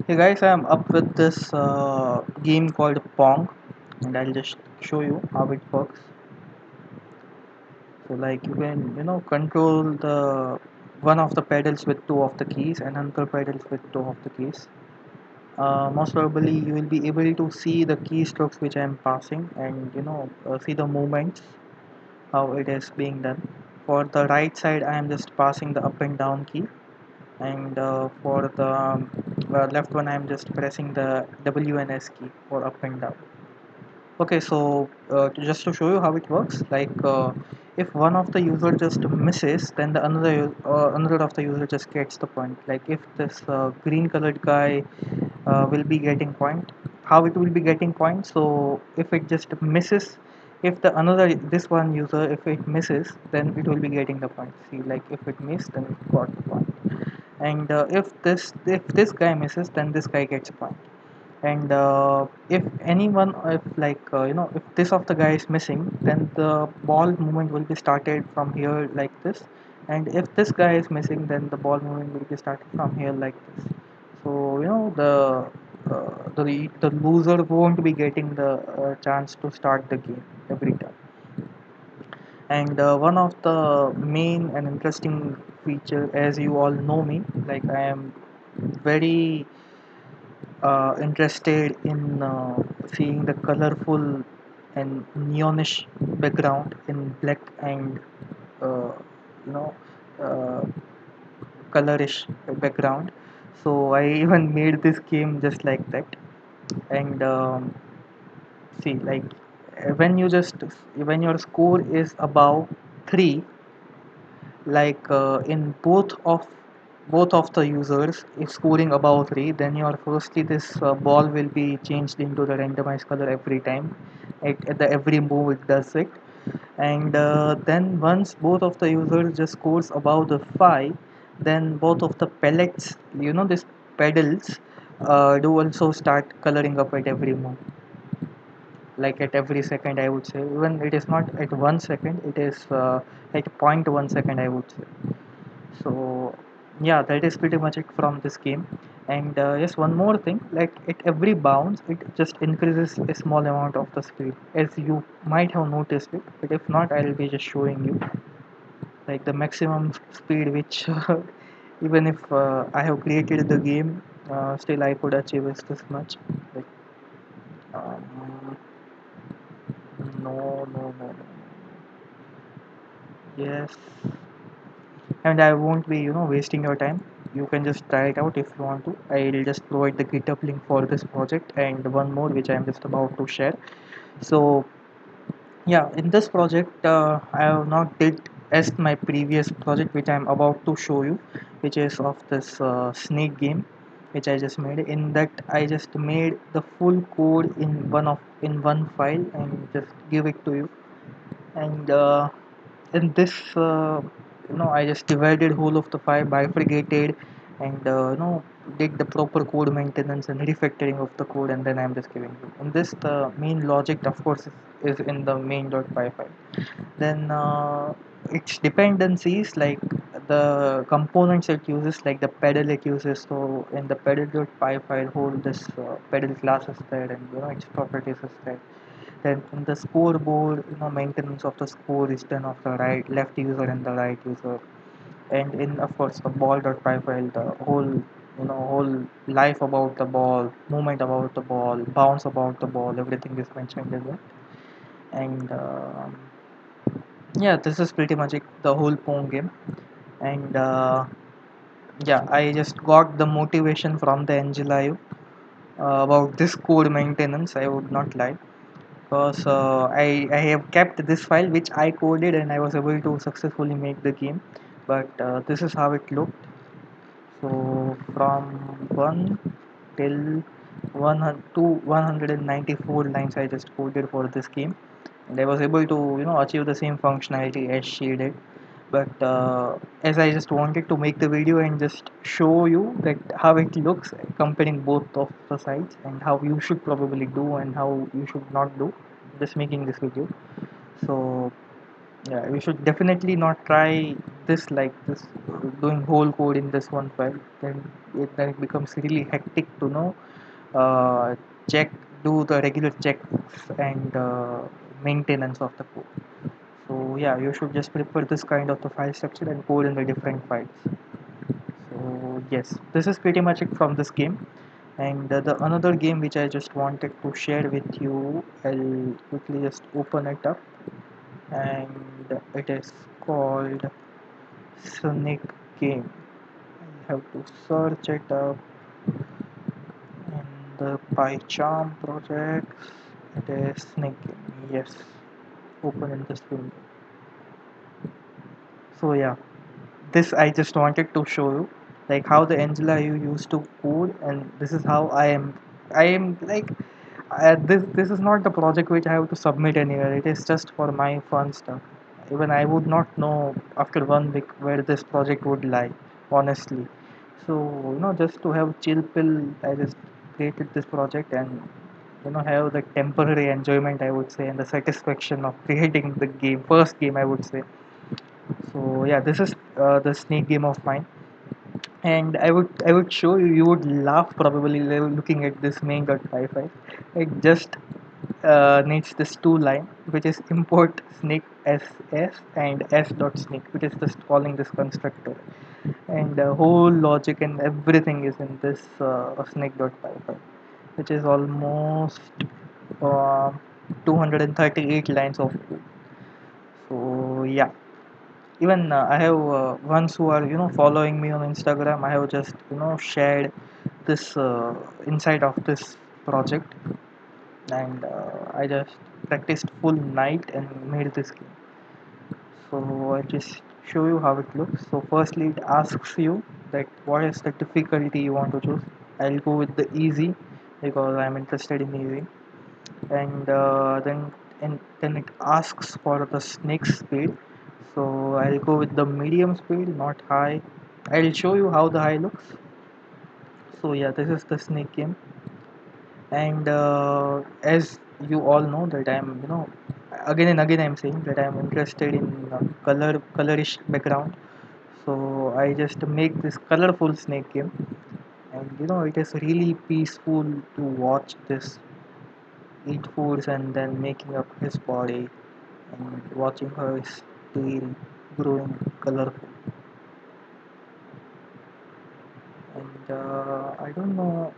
Hey guys, I'm up with this game called Pong, and I'll just show you how it works. So, like you can, control the one of the pedals with two of the keys and another pedals with two of the keys. Most probably, you will be able to see the keystrokes which I am passing, and see the movements how it is being done. For the right side, I am just passing the up and down key, and for the left one, I am just pressing the W and S key for up and down. Okay, so just to show you how it works, like if one of the user just misses, then the another of the user just gets the point. Like if this green colored guy will be getting point, how it will be getting point. So if it just misses, if the another this one user if it misses, then it will be getting the point. See, like if it missed, then it got the point. And if this guy misses, then this guy gets a point. And if anyone if like if this of the guy is missing, then the ball movement will be started from here like this. And if this guy is missing, then the ball movement will be started from here like this. So the loser won't be getting the chance to start the game every time. And one of the main and interesting feature, as you all know me, like I am very interested in seeing the colorful and neonish background in black and uh, you know uh, colorish background. So I even made this game just like that. And see, like when your score is above 3, like in both of the users, if scoring above 3, then your firstly this ball will be changed into the randomized color every time at the every move it does it. And then once both of the users just scores above the 5, then both of the pellets, this pedals, do also start coloring up at every move, like at every second, I would say. Even it is not at 1 second, it is at 0.1 second, I would say. So yeah, that is pretty much it from this game. And yes, one more thing, like at every bounce it just increases a small amount of the speed, as you might have noticed it, but if not, I'll be just showing you like the maximum speed which even if I have created the game, still I could achieve is this much. Like um, no. Yes, and I won't be wasting your time. You can just try it out if you want to. I'll just provide the GitHub link for this project and one more which I'm just about to share. So yeah, in this project I have not did as my previous project which I'm about to show you, which is of this snake game which I just made. In that I just made the full code in one file and just give it to you. And in this I just divided whole of the file, bifurcated, and did the proper code maintenance and refactoring of the code, and then I'm just giving you. In this, the main logic of course is in the main.py file. Then its dependencies, like the components it uses, like the pedal it uses. So in the pedal.py file, hold this pedal class is there, and its properties is there. Then in the scoreboard, maintenance of the score is done of the right left user and the right user. And in, of course, the ball.py file, the whole life about the ball, movement about the ball, bounce about the ball, everything is mentioned in it. And yeah, this is pretty much it, the whole Pong game. And yeah, I just got the motivation from the NGLive about this code maintenance. I would not lie, because I have kept this file which I coded, and I was able to successfully make the game. But this is how it looked. So from 1 till 100 to 194 lines I just coded for this game, and I was able to achieve the same functionality as she did. But as I just wanted to make the video and just show you that how it looks comparing both of the sides, and how you should probably do and how you should not do, just making this video. So yeah, you should definitely not try this like this, doing whole code in this one file, then it becomes really hectic to know, uh, check do the regular checks and maintenance of the code. So yeah, you should just prefer this kind of the file structure and code in the different files. So yes, this is pretty much it from this game. And the another game which I just wanted to share with you, I'll quickly just open it up, and it is called Snake Game. I have to search it up in the PyCharm projects. It is Snake Game. Yes, open in this window. So yeah, this I just wanted to show you, like how the Angela you used to code, and this is how I am like, this is not the project which I have to submit anywhere. It is just for my fun stuff. Even I would not know after 1 week where this project would lie, honestly. So just to have chill pill, I just created this project, and have the temporary enjoyment, I would say, and the satisfaction of creating the game, first game, I would say. So yeah, this is the snake game of mine, and I would show you. You would laugh probably looking at this main.py file. It just needs this two line, which is import snake ss and s.snake, which is just calling this constructor, and the whole logic and everything is in this snake.py file, which is almost uh, 238 lines of code. So yeah, even I have ones who are following me on Instagram. I have just shared this inside of this project, and I just practiced full night and made this game. So I just show you how it looks. So firstly it asks you that what is the difficulty you want to choose. I'll go with the easy because I'm interested in easy. And then it asks for the snake speed, so I'll go with the medium speed, not high. I'll show you how the high looks. So yeah, this is the snake game. And as you all know that I'm again and again I'm saying that I'm interested in colorish background. So I just make this colorful snake game, and it is really peaceful to watch this eat foods and then making up his body and watching her tail growing colorful. And I don't know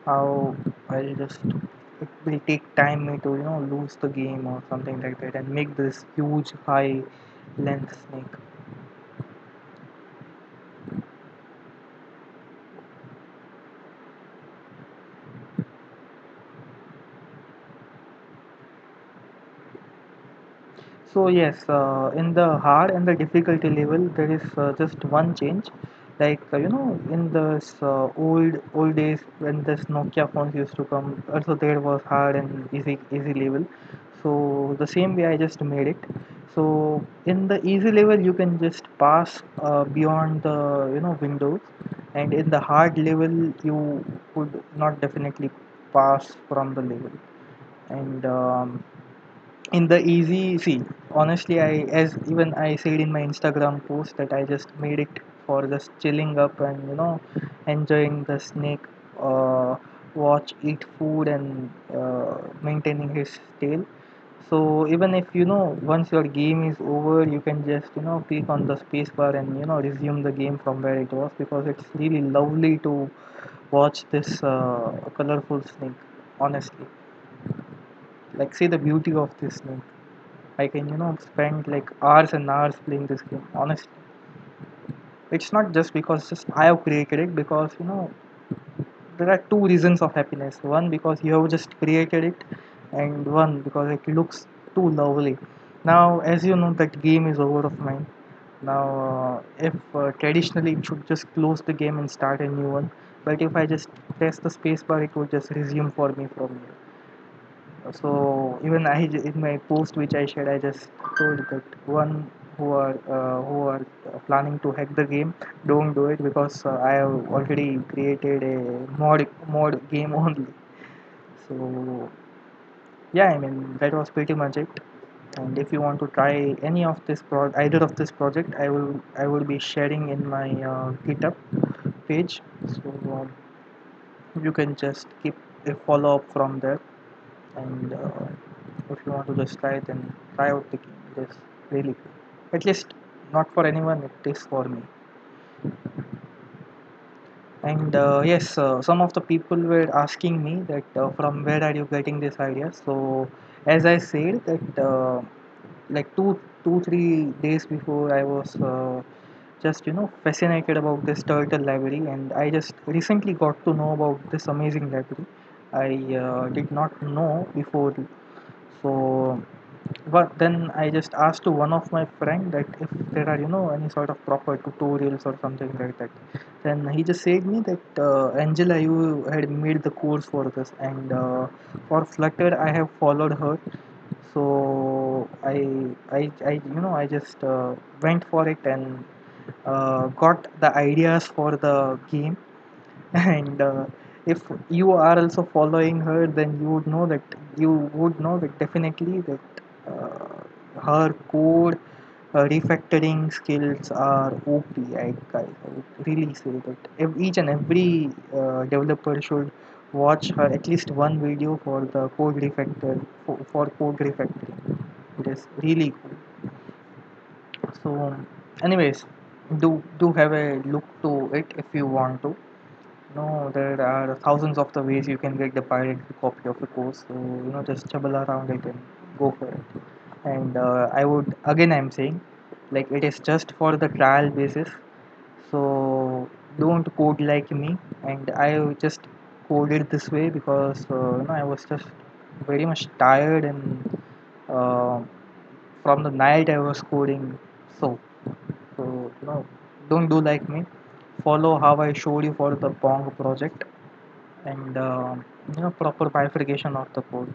how I'll just, it will take time me to lose the game or something like that and make this huge high length snake. So yes, in the hard and the difficulty level, there is just one change. Like in this old days when this Nokia phones used to come, also there was hard and easy level. So the same way I just made it. So in the easy level, you can just pass beyond the windows, and in the hard level, you could not definitely pass from the level. And in the easy, see, honestly, I as even I said in my Instagram post that I just made it for just chilling up and enjoying the snake, uh, watch eat food and maintaining his tail. So even if once your game is over, you can just click on the space bar and resume the game from where it was, because it's really lovely to watch this colorful snake, honestly. Like, see the beauty of this snake. I can, spend like hours and hours playing this game. Honestly, it's not just because just I have created it, because there are two reasons of happiness. One, because you have just created it, and one because it looks too lovely. Now, as you know, that game is over of mine. Now, if traditionally it should just close the game and start a new one, but if I just press the space bar, it would just resume for me from here. So even in my post which I shared, I just told that one who are planning to hack the game, don't do it, because I have already created a mod game only. So yeah, I mean that was pretty much it. And if you want to try any of this either of this project, I will be sharing in my GitHub page. So you can just keep a follow up from there. And if you want to just try it, then try out the game. It is really good. At least not for anyone, it is for me. And yes, some of the people were asking me that from where are you getting this idea. So as I said that like 3 days before, I was just fascinated about this turtle library, and I just recently got to know about this amazing library. I did not know before. So but then I just asked to one of my friend that if there are any sort of proper tutorials or something like that. Then he just said me that Angela, you had made the course for this, and for Flutter I have followed her. So I just went for it and got the ideas for the game. And if you are also following her, then you would know that definitely that her code refactoring skills are OP. I would really say that each and every developer should watch her at least one video for the code for code refactoring. It is really cool. So anyways, do have a look to it if you want to. No, there are thousands of the ways you can get the pirate copy of the course. So just trouble around it and go for it. And I would again, I'm saying, like, it is just for the trial basis. So don't code like me. And I just coded this way because I was just very much tired, and uh, from the night I was coding. So don't do like me. Follow how I showed you for the Pong project, and proper bifurcation of the code.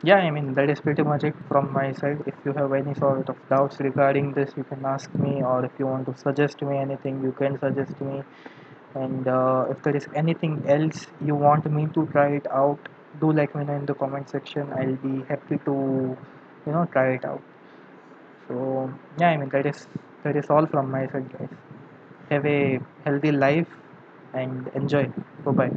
Yeah, I mean that is pretty much it from my side. If you have any sort of doubts regarding this, you can ask me, or if you want to suggest me anything, you can suggest me. And if there is anything else you want me to try it out, do let me know in the comment section. I'll be happy to try it out. So yeah, I mean that is all from my side, guys. Have a healthy life and enjoy. Bye bye.